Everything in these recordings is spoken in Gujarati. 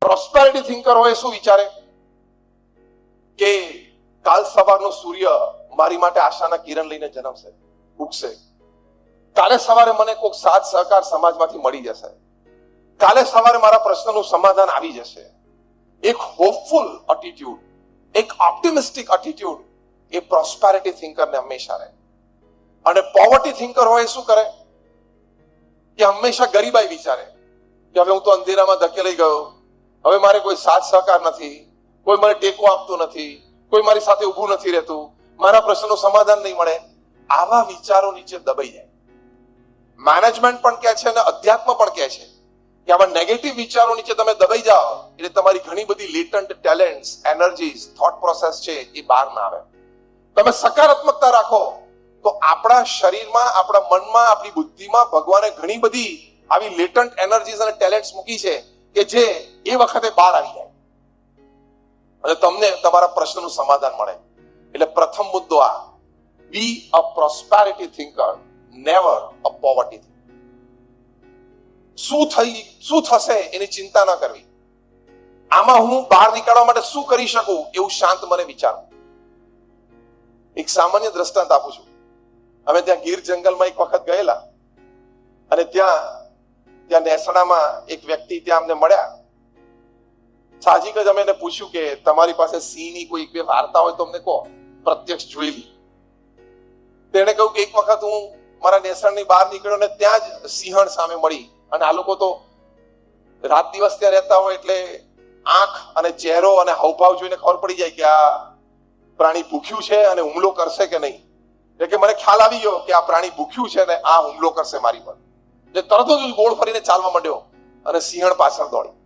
પ્રોસ્પેરિટી થિંકર હોય શું વિચારે કે કાલ સવારનો સૂર્ય મારી માટે આશાના કિરણ લઈને જન્મશે, ઉગશે. કાલે સવારે મને કોઈક સાથ સહકાર સમાજમાંથી મળી જશે. કાલે સવારે મારા પ્રશ્નનું સમાધાન આવી જશે. એક હોપફુલ એટીટ્યુડ, એક ઓપ્ટિમિસ્ટિક એટીટ્યુડ એ પ્રોસ્પેરિટી થિંકરને હંમેશા રહે. અને પોવર્ટી થિંકર હોય શું કરે કે હંમેશા ગરીબાઈ વિચારે કે હવે હું તો અંધેરામાં ધકેલાઈ ગયો, હવે મારે કોઈ સાથ સહકાર નથી, કોઈ મને ટેકો આપતું નથી, કોઈ મારી સાથે ઊભું નથી રહેતું, મારા પ્રશ્નનું સમાધાન નહીં મળે. આવા વિચારો નીચે દબાઈ જાય. મેનેજમેન્ટ પણ કહે છે અને અધ્યાત્મ પણ કહે છે કે આવા નેગેટિવ વિચારો નીચે તમે દબાઈ જાઓ એટલે તમારી ઘણી બધી લેટન્ટ ટેલેન્ટ્સ, એનર્જીઝ, થોટ પ્રોસેસ છે એ બહાર ના આવે. તમે સકારાત્મકતા રાખો તો આપણા શરીરમાં, આપણા મનમાં, આપણી બુદ્ધિમાં ભગવાને ઘણી બધી આવી લેટન્ટ એનર્જીઝ અને ટેલેન્ટ્સ મૂકી છે કે જે એ વખતે બહાર આવી જાય અને તમને તમારા પ્રશ્નનું સમાધાન મળે. એટલે પ્રથમ મુદ્દો આ, be a prosperity thinker, never a poverty thinker. શું થશે એની ચિંતા ન કરવી. આમાં હું બહાર નીકળવા માટે શું કરી શકું એવું શાંત મને વિચારવું. એક સામાન્ય દ્રષ્ટાંત આપું છું. અમે ત્યાં ગીર જંગલમાં એક વખત ગયેલા અને ત્યાં નેસડામાં એક વ્યક્તિ ત્યાં અમને મળ્યા. સાહજિક જ અમે એને પૂછ્યું કે તમારી પાસે સિંહની કોઈ બે વાર્તા હોય તો અમને કહો, પ્રત્યક્ષ જોયેલી. તેણે કહ્યું કે એક વખત હું મારા નેસણની બહાર નીકળ્યો ને ત્યાં જ સિંહણ સામે મળી. અને આ લોકો તો રાત દિવસ ત્યાં રહેતા હોય એટલે આંખ અને ચહેરો અને હાવભાવ જોઈને ખબર પડી જાય કે આ પ્રાણી ભૂખ્યું છે અને હુમલો કરશે કે નહીં. એટલે કે મને ખ્યાલ આવી ગયો કે આ પ્રાણી ભૂખ્યું છે અને આ હુમલો કરશે મારી પર. એટલે તરત જ ગોળ ફરીને ચાલવા માંડ્યો અને સિંહણ પાછળ દોડી.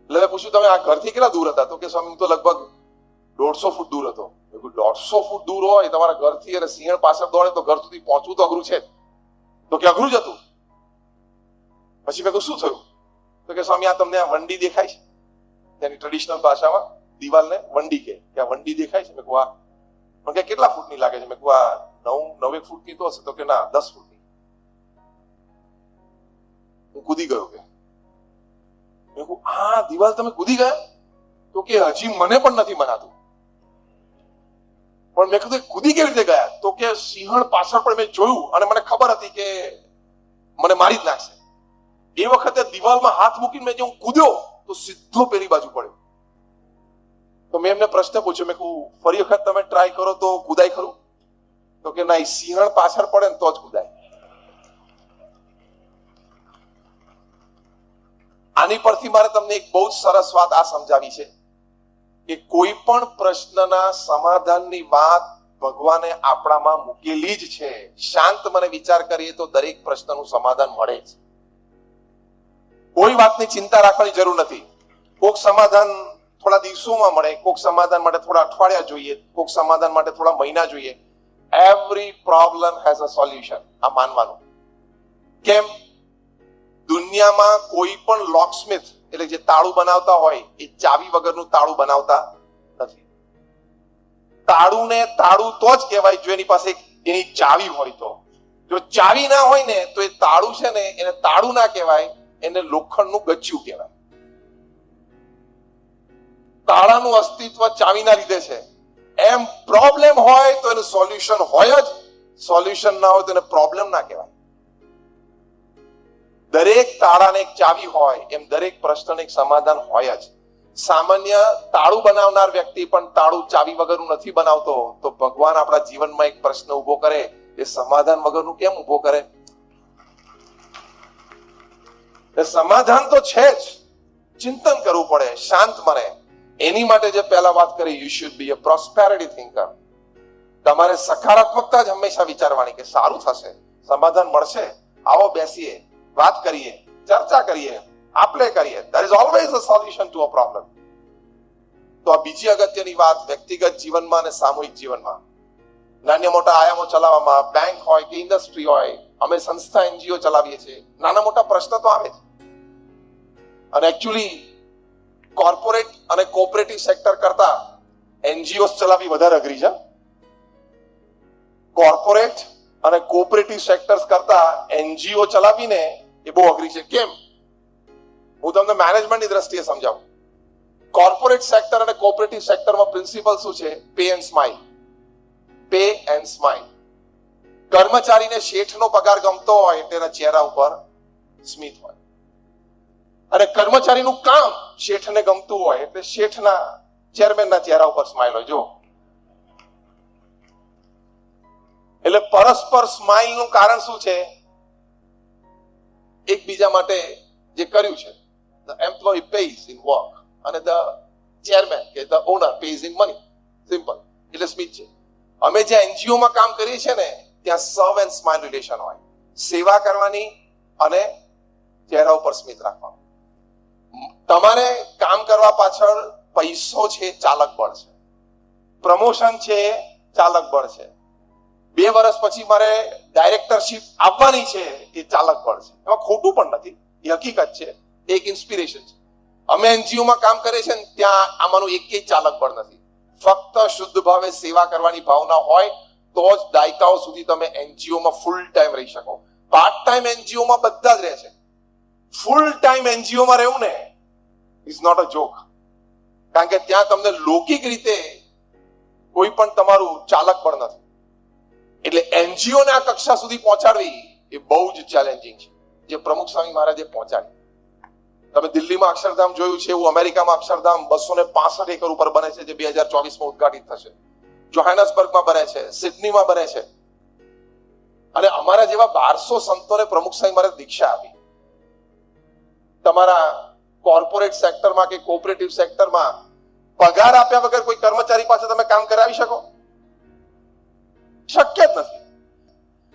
એટલે પૂછ્યું તમે આ ઘરથી કેટલા દૂર હતા? તો કે સ્વામી હું તો લગભગ 150 ફૂટ દૂર હતો. 150 ફૂટ દૂર હોય તમારા ઘરથી અને સિંહણ પાછળ દોડે તો ઘર સુધી પહોંચવું તો અઘરું છે. તો કે અઘરું જ હતું. પછી મેં કહ્યું શું થયું? તો કે સ્વામી આ તમને આ વંડી દેખાય છે, તેની ટ્રેડિશનલ ભાષામાં દિવાલને વંડી કે આ વંડી દેખાય છે. મેં કહું આ. પણ કે કેટલા ફૂટની લાગે છે? મેં કહું આ 9 ફૂટની તો હશે. તો કે ના 10 ફૂટની. હું કૂદી ગયો. કે મેં કહું આ દિવાલ તમે કૂદી ગયા? તો કે હજી મને પણ નથી મનાતું. પણ મેં કીધું કૂદી કેવી રીતે ગયા? તો કે સિંહણ પાછળ પણ મેં જોયું અને મને ખબર હતી કે મને મારી જ નાખશે. એ વખતે દિવાલમાં હાથ મૂકીને મેં જે હું કૂદ્યો તો સીધો પેલી બાજુ પડ્યો. તો મેં એમને પ્રશ્ન પૂછ્યો, મેં કહું ફરી વખત તમે ટ્રાય કરો તો કૂદાય ખરું? તો કે ના, સિંહણ પાછળ પડે ને તો જ કૂદાય. આની પરથી મારે તમને એક બહુ જ સરસ વાત આ સમજાવી છે કે કોઈ પણ પ્રશ્નના સમાધાનની વાત ભગવાને આપણામાં મૂકેલી જ છે. શાંત મને વિચાર કરીએ તો દરેક પ્રશ્નનું સમાધાન મળે છે. કોઈ વાતની ચિંતા રાખવાની જરૂર નથી. કોઈક સમાધાન થોડા દિવસોમાં મળે, કોઈક સમાધાન માટે થોડા અઠવાડિયા જોઈએ, કોઈક સમાધાન માટે થોડા મહિના જોઈએ. Every problem has a solution. આ માનવાનું. કેમ? દુનિયામાં કોઈ પણ લોકસ્મિથ એટલે જે તાળું બનાવતા હોય એ ચાવી વગરનું તાળું બનાવતા નથી. તાળુંને તાળું તો જ કહેવાય જો એની પાસે એની ચાવી હોય તો. જો ચાવી ના હોય ને તો એ તાળું છે ને એને તાળું ના કહેવાય, એને લોખંડનું ગચ્ચિયું કહેવાય. તાળાનું અસ્તિત્વ ચાવીના લીધે છે. એમ પ્રોબ્લેમ હોય તો એનું સોલ્યુશન હોય જ, સોલ્યુશન ના હોય તો એને પ્રોબ્લેમ ના કહેવાય. દરેક તાળાને એક ચાવી હોય એમ દરેક પ્રશ્નને એક સમાધાન હોય જ. સામાન્ય તાળું બનાવનાર વ્યક્તિ પણ તાળું ચાવી વગરનું નથી બનાવતો. તો ભગવાન આપણા જીવનમાં એક પ્રશ્ન ઉભો કરે એ સમાધાન વગરનું કેમ ઉભો કરે? સમાધાન તો છે જ, ચિંતન કરવું પડે, શાંત મને. એની માટે જે પહેલા વાત કરી, you should be a prosperity thinker. તમારે સકારાત્મકતા જ હંમેશા વિચારવાની કે સારું થશે, સમાધાન મળશે, આવો બેસીએ, વાત કરીએ, ચર્ચા કરીએ, આપણે કરીએ. There is always a solution to a problem. તો આ બીજી અગત્યની વાત વ્યક્તિગત જીવનમાં અને સામૂહિક જીવનમાં, નાના મોટા આયામો ચલાવવામાં, બેંક હોય કે ઇન્ડસ્ટ્રી હોય, અમે સંસ્થા એનજીઓ ચલાવીએ છીએ, નાના મોટા પ્રશ્ન તો આવે જ. અને એકચ્યુઅલી કોર્પોરેટ અને કોઓપરેટિવ સેક્ટર કરતા એનજીઓ ચલાવવી વધારે અઘરી છે. કોર્પોરેટ અને કોઓપરેટિવ સેક્ટર્સ કરતા એનજીઓ ચલાવીને એ બહુ અઘરી છે. કેમ? હું તમને મેનેજમેન્ટની દ્રષ્ટિએ સમજાવું. કોર્પોરેટ સેક્ટર અને કોઓપરેટિવ સેક્ટરમાં પ્રિન્સિપલ શું છે? Pay and smile. Pay and smile. કર્મચારીને શેઠનો પગાર ગમતો હોય તેના ચહેરા ઉપર સ્મિત હોય, અને કર્મચારીનું કામ શેઠને ગમતું હોય એટલે શેઠના ચેરમેનના ચહેરા ઉપર સ્માઇલ હોય. જો એટલે પરસ્પર સ્માઇલ નું કારણ શું છે? એકબીજા માટે જે કર્યું છે, the employee pays in work અને the chairman કે the owner pays in money. Simple. એટલે સ્મિત છે. અમે જે એનજીઓ માં કામ કરીએ છીએ ને, ત્યાં સર્વ એન્ડ સ્માઇલ રિલેશન હોય. સેવા કરવાની અને ચહેરા ઉપર સ્મિત રાખવાનું. તમારે કામ કરવા પાછળ પૈસો છે, ચાલક બળ છે, પ્રમોશન છે, ચાલક બળ છે, 2 વર્ષ પછી મારે ડાયરેક્ટરશિપ આપવાની છે, એ ચાલક બળ છે. એમાં ખોટું પણ નથી, એ હકીકત છે, એક ઇન્સ્પિરેશન છે. અમે એનજીઓ માં કામ કરીએ છીએ ત્યાં આમાંનું એકેય ચાલક બળ નથી. ફક્ત શુદ્ધ ભાવે સેવા કરવાની ભાવના હોય તો જ દાયકાઓ સુધી તમે એનજીઓ માં ફૂલ ટાઈમ રહી શકો. પાર્ટ ટાઈમ એનજીઓ માં બધા જ રહે છે. ફૂલ ટાઈમ એનજીઓ માં રહેવું ને ઇઝ નોટ અ જોક. કારણ કે ત્યાં તમને લૌકિક રીતે કોઈ પણ તમારું ચાલક બળ નથી. એટલે એનજીઓ ને આ કક્ષા સુધી પહોંચાડવી એ બહુ જ ચેલેન્જિંગ છે, જે પ્રમુખ સ્વામી મહારાજે પહોંચાડી. તમે દિલ્હીમાં અક્ષરધામ જોયું છે, એવું અમેરિકામાં અક્ષરધામ 265 એકર ઉપર બને છે, જે 2024માં ઉદ્ઘાટિત થશે. જોહાનસબર્ગમાં બને છે, સિડનીમાં બને છે. અને અમારા જેવા 1200 સંતોને પ્રમુખ સ્વામી મહારાજ દીક્ષા આપી. તમારા કોર્પોરેટ સેક્ટરમાં કે કોઓપરેટિવ સેક્ટરમાં પગાર આપ્યા વગર કોઈ કર્મચારી પાસે તમે કામ કરાવી શકો? શક્ય જ નથી.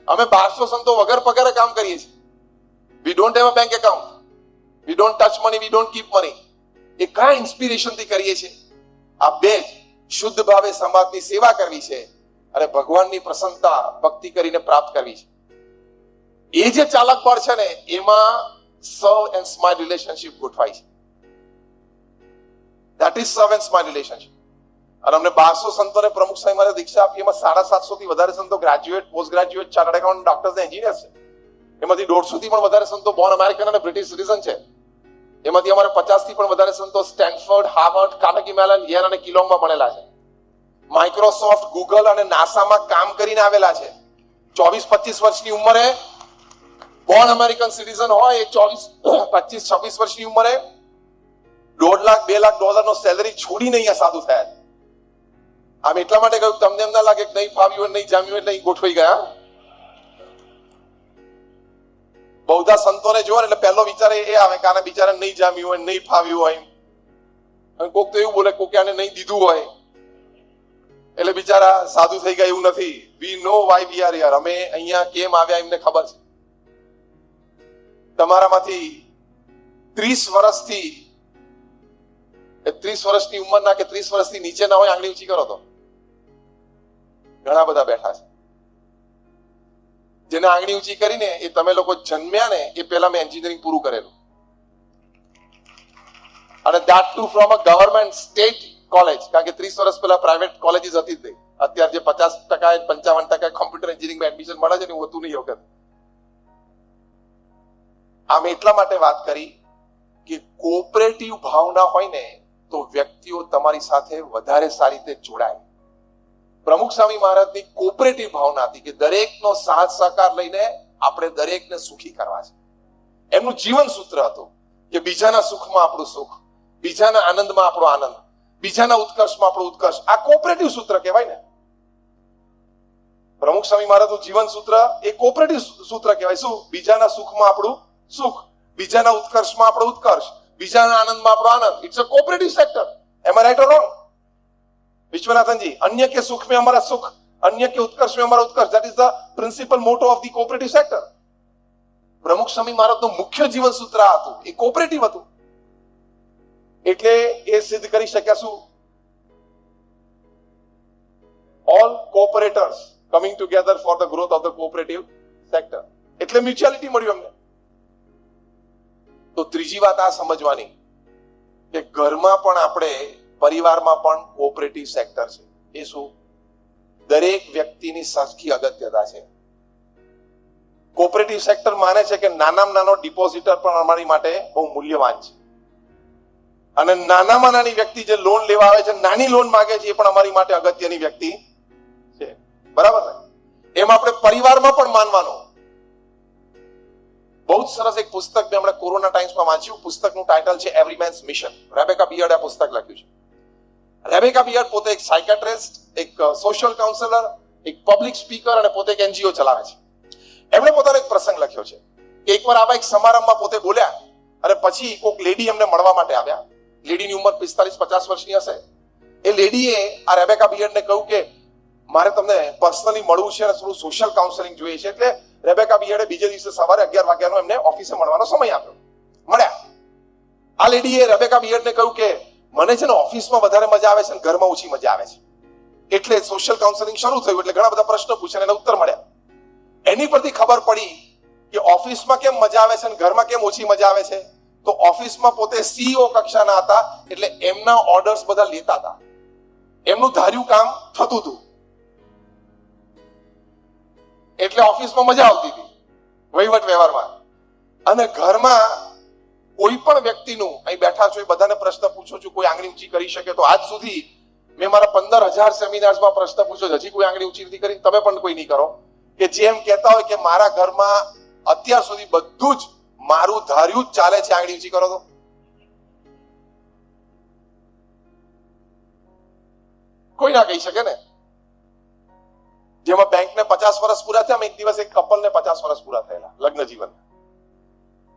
અમે 1200 સંતો વગર પગારે કામ કરીએ છીએ. We don't have a bank account, we don't touch money, we don't keep money. એ કયા ઇન્સ્પિરેશન થી કરીએ છીએ? આ બે જ શુદ્ધ ભાવે સમાજની સેવા કરવી છે અને ભગવાનની પ્રસન્નતા ભક્તિ કરીને પ્રાપ્ત કરવી છે. એ જે ચાલક બળ છે ને, એમાં સર્વ એન્ડ સ્માઇલ રિલેશનશિપ ગોઠવાય છે. ધેટ ઇઝ સર્વ એન્ડ સ્માઇલ રિલેશનશિપ. અને અમને 1200 સંતોને પ્રમુખ સ્વામી મહારાજ દીક્ષા આપી. એમાં 750 થી વધારે સંતો graduate, post graduate, chartered account, doctors અને એન્જિનિયર્સ છે. એમાંથી 150 થી પણ વધારે સંતો બોર્ન અમેરિકન અને બ્રિટિશ સિટીઝન છે. એમાંથી અમારે 50 થી પણ વધારે સંતો Stanford, Harvard, Carnegie melon, Yale અને કિલોંગમાં ભણેલા છે. માઇક્રોસોફ્ટ, ગૂગલ અને નાસામાં કામ કરીને આવેલા છે. 24-25 વર્ષની ઉંમરે બોર્ન અમેરિકન સિટીઝન હોય, એ 25-26 વર્ષની ઉંમરે $1.5 લાખ $2 લાખ સેલરી છોડીને અહીંયા સાધુ થયા. આમ એટલા માટે કહ્યું, તમને એમ ના લાગે કે નહીં ફાવ્યું, નહીં જામ્યું એટલે અહીં ગોઠવાઈ ગયા. બૌદ્ધા સંતોને જોવા એટલે પહેલો વિચાર એ આવે કે આને બિચારા નહીં જામ્યું હોય, નહીં ફાવ્યું હોય. અને કોક તો એવું બોલે કોકે આને નહીં દીધું હોય એટલે બિચારા સાધુ થઈ ગયા. એવું નથી. વી નો વાય વી આર હિયર. અમે અહીંયા કેમ આવ્યા એમને ખબર છે. તમારામાંથી 30 વર્ષથી 30 વર્ષની ઉંમરના કે 30 વર્ષથી નીચેના હોય, આંગળી ઊંચી કરો તો ઘણા બધા બેઠા છે. જેને આંગળી ઊંચી કરીને એ તમે લોકો જન્મ્યા ને એ પહેલા મેં એન્જિનિયરિંગ પૂરું કરેલું, અને that two from a government state college. કારણ કે 30 વર્ષ પહેલા પ્રાઇવેટ કોલેજીસ હતી જ નહીં. અત્યારે જે 50% 55% કોમ્પ્યુટર એન્જિનિયરિંગમાં એડમિશન મળે છે ને, એવું હતું નહીં વખત. આમ એટલા માટે વાત કરી કે કોઓપરેટિવ ભાવના હોય ને તો વ્યક્તિઓ તમારી સાથે વધારે સારી રીતે જોડાય. પ્રમુખ સ્વામી મહારાજની કોઓપરેટિવ ભાવના હતી કે દરેકનો સાથ સહકાર લઈને આપણે દરેકને સુખી કરવા છે. એમનું જીવન સૂત્ર હતું કે બીજાના સુખમાં આપણું સુખ, બીજાના આનંદમાં આપણો આનંદ, બીજાના ઉત્કર્ષમાં આપણો ઉત્કર્ષ. આ કોઓપરેટિવ સૂત્ર કહેવાય ને. પ્રમુખ સ્વામી મહારાજનું જીવન સૂત્ર એ કોઓપરેટિવ સૂત્ર કહેવાય. શું? બીજાના સુખમાં આપણું સુખ, બીજાના ઉત્કર્ષમાં આપણો ઉત્કર્ષ, બીજાના આનંદમાં આપણો આનંદ. It's a cooperative sector. Am right or wrong? Vishwanathanji, अन्य के सुख में हमारा सुख, अन्य के उत्कर्ष में हमारा उत्कर्ष. That is the principal motto of the cooperative sector. Pramukh Swami મહારાજનું મુખ્ય જીવન સૂત્ર હતું, એ કોઓપરેટિવ હતું. એટલે એ સિદ્ધ કરી શક્યા શું? All cooperators coming together for the growth of the cooperative sector. એટલે મ્યુચ્યુઆલિટી મળ્યું અમને. તો ત્રીજી વાત આ સમજવાની કે ઘરમાં પણ આપણે, પરિવારમાં પણ કોઓપરેટિવ સેક્ટર છે. એ શું? દરેક વ્યક્તિની સરખી અગત્યતા છે. કોઓપરેટિવ સેક્ટર માને છે કે નાનામાં નાનો ડિપોઝિટર પણ અમારી માટે બહુ મૂલ્યવાન છે, અને નાનામાં નાની વ્યક્તિ જે લોન લેવા આવે છે, નાની લોન માંગે છે, એ પણ અમારી માટે અગત્યની વ્યક્તિ છે. બરાબર ને? એમ આપણે પરિવારમાં પણ માનવાનો. બહુ જ સરસ એક પુસ્તક મેં હમણાં કોરોના ટાઈમ્સમાં વાંચ્યું. પુસ્તકનું ટાઇટલ છે એવરી મેન્સ મિશન. રેબેકા બિયર્ડે આ પુસ્તક લખ્યું છે. રેબેકા બિયર્ડ પોતે એક સાયકેટ્રિસ્ટ, એક સોશિયલ કાઉન્સેલર, એક પબ્લિક સ્પીકર અને પોતે એક એનજીઓ ચલાવે છે. એમણે પોતાનો એક પ્રસંગ લખ્યો છે કે એકવાર આવા એક સમારંભમાં પોતે બોલ્યા અને પછી કોઈક લેડી એમને મળવા માટે આવ્યા. લેડીની ઉંમર 45-50 વર્ષની હશે. એ લેડીએ આ રેબેકા બિયર્ડને કહ્યું કે મારે તમને પર્સનલી મળવું છે અને થોડું સોશિયલ કાઉન્સેલિંગ જોઈએ છે. એટલે રેબેકા બિયર્ડે બીજે દિવસે સવારે 11 વાગ્યાનો એમને ઓફિસે મળવાનો સમય આપ્યો. મળ્યા. આ લેડીએ રેબેકા બિયર્ડને કહ્યું કે મને છે ને ઓફિસમાં વધારે મજા આવે છે અને ઘરમાં ઓછી મજા આવે છે. એટલે સોશિયલ કાઉન્સેલિંગ શરૂ થયું. એટલે ઘણા બધા પ્રશ્નો પૂછ્યા અને એના ઉત્તર મળ્યા. એની પરથી ખબર પડી કે ઓફિસમાં કેમ મજા આવે છે અને ઘરમાં કેમ ઓછી મજા આવે છે. તો ઓફિસમાં પોતે સીઈઓ કક્ષાના હતા, એટલે એમના ઓર્ડર્સ બધા લેતા હતા, એમનું ધાર્યું કામ થતું હતું, એટલે ઓફિસમાં મજા આવતી હતી વહીવટ વ્યવહારમાં. અને ઘરમાં કોઈ પણ વ્યક્તિનું, અહીં બેઠા છો એ બધાને પ્રશ્ન પૂછું છું, કોઈ આંગળી ઊંચી કરી શકે? તો આજ સુધી મેં મારા 15,000 સેમિનાર્સમાં પ્રશ્ન પૂછ્યો, હજી કોઈ આંગળી ઊંચી નથી કરી. તમે પણ કોઈ નહીં કરો કે જેમ કહેતા હોય કે મારા ઘરમાં અત્યાર સુધી બધું જ મારું ધાર્યું જ ચાલે છે. આંગળી ઊંચી કરો તો. કોઈ ના કહી શકે ને. જેમાં બેંકને 50 વર્ષ પૂરા થયા, એક દિવસ એક કપલને 50 વર્ષ પૂરા થયેલા લગ્ન જીવન,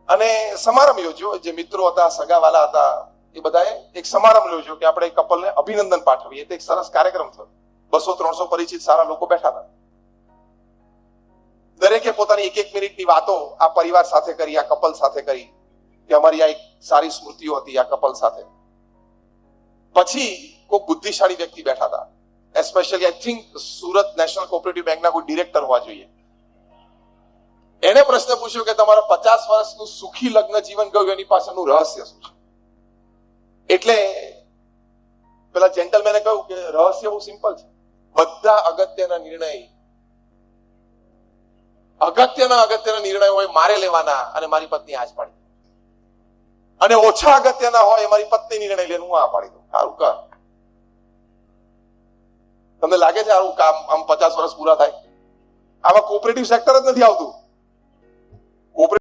અને સમારંભ યોજ્યો. જે મિત્રો હતા, સગાવાલા હતા, એ બધાએ એક સમારંભ યોજ્યો કે આપણે કપલને અભિનંદન પાઠવીએ. તો એક સરસ કાર્યક્રમ થયો. 200-300 પરિચિત સારા લોકો બેઠા હતા. દરેકે પોતાની એક મિનિટની વાતો આ પરિવાર સાથે કરી, આ કપલ સાથે કરી કે અમારી આ એક સારી સ્મૃતિઓ હતી આ કપલ સાથે. પછી કોઈ બુદ્ધિશાળી વ્યક્તિ બેઠા હતા, especially I think Surat national cooperative બેંકના કોઈ ડિરેક્ટર હોવા જોઈએ. એને પ્રશ્ન પૂછ્યો કે તમારા 50 વર્ષનું સુખી લગ્ન જીવન ગયું, એની પાછળનું રહસ્ય શું છે? એટલે પેલા જેન્ટલમેને કહ્યું કે રહસ્ય બહુ સિમ્પલ છે. બધા અગત્યના નિર્ણયો હોય મારે લેવાના, અને મારી પત્ની આજ પાડી, અને ઓછા અગત્યના હોય એ મારી પત્ની નિર્ણય લે, હું આ પાડી દઉં. સારું કર. તમને લાગે છે આવું કામ આમ 50 વર્ષ પૂરા થાય? આમાં કોઓપરેટિવ સેક્ટર જ નથી આવતું.